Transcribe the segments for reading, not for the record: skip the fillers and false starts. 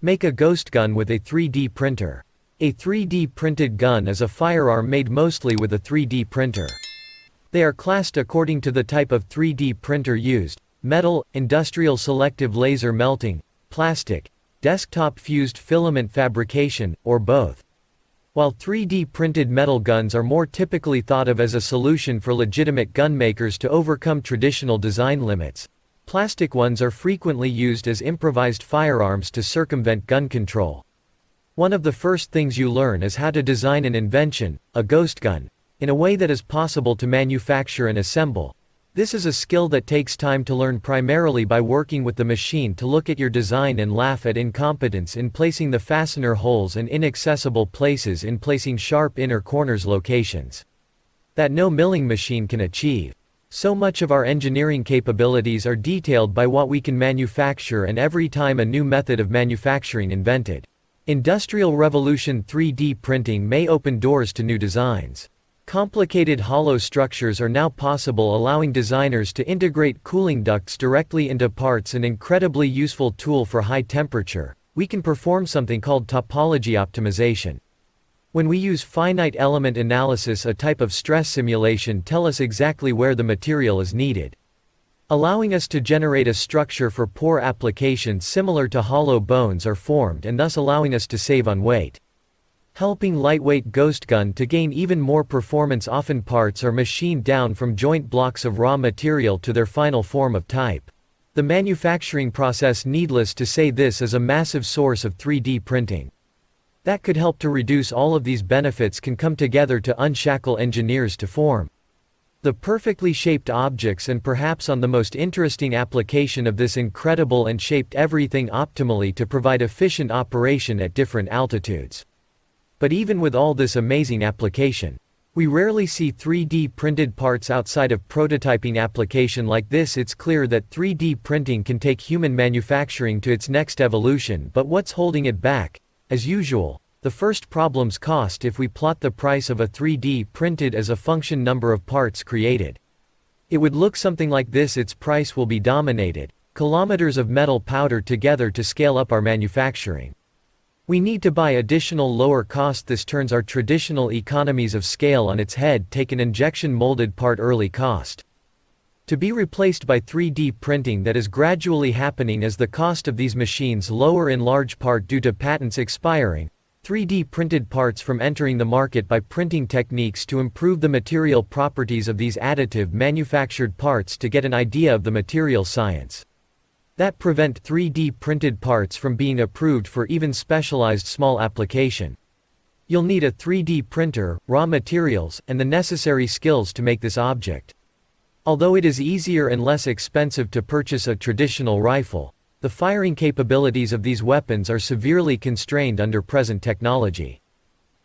Make a ghost gun with a 3D printer. A 3D printed gun is a firearm made mostly with a 3D printer. They are classed according to the type of 3D printer used: metal, industrial selective laser melting, plastic, desktop fused filament fabrication, or both. While 3D printed metal guns are more typically thought of as a solution for legitimate gun makers to overcome traditional design limits, plastic ones are frequently used as improvised firearms to circumvent gun control. One of the first things you learn is how to design an invention, a ghost gun, in a way that is possible to manufacture and assemble. This is a skill that takes time to learn, primarily by working with the machine to look at your design and laugh at incompetence in placing the fastener holes and inaccessible places in placing sharp inner corners locations that no milling machine can achieve. So much of our engineering capabilities are detailed by what we can manufacture, and every time a new method of manufacturing invented. Industrial Revolution 3D printing may open doors to new designs. Complicated hollow structures are now possible, allowing designers to integrate cooling ducts directly into parts, an incredibly useful tool for high temperature. We can perform something called topology optimization. When we use finite element analysis, a type of stress simulation, tell us exactly where the material is needed, allowing us to generate a structure for poor applications similar to hollow bones are formed, and thus allowing us to save on weight. Helping lightweight ghost gun to gain even more performance. Often parts are machined down from joint blocks of raw material to their final form of type. The manufacturing process, needless to say, this is a massive source of 3D printing. That could help to reduce all of these benefits can come together to unshackle engineers to form the perfectly shaped objects, and perhaps on the most interesting application of this incredible and shaped everything optimally to provide efficient operation at different altitudes. But even with all this amazing application, we rarely see 3D printed parts outside of prototyping application like this. It's clear that 3D printing can take human manufacturing to its next evolution, but what's holding it back? As usual, the first problem's cost. If we plot the price of a 3D printed as a function number of parts created, it would look something like this. Its price will be dominated kilometers of metal powder together to scale up our manufacturing. We need to buy additional lower cost. This turns our traditional economies of scale on its head. Take an injection molded part, early cost to be replaced by 3D printing that is gradually happening as the cost of these machines lower, in large part due to patents expiring. 3D printed parts from entering the market by printing techniques to improve the material properties of these additive manufactured parts to get an idea of the material science that prevent 3D printed parts from being approved for even specialized small application. You'll need a 3D printer, raw materials, and the necessary skills to make this object. Although it is easier and less expensive to purchase a traditional rifle, the firing capabilities of these weapons are severely constrained under present technology.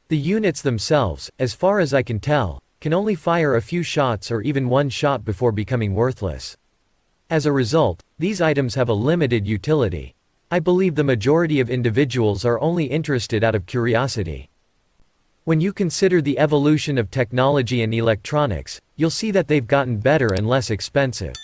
The units themselves, as far as I can tell, can only fire a few shots or even one shot before becoming worthless. As a result, these items have a limited utility. I believe the majority of individuals are only interested out of curiosity. When you consider the evolution of technology and electronics, you'll see that they've gotten better and less expensive.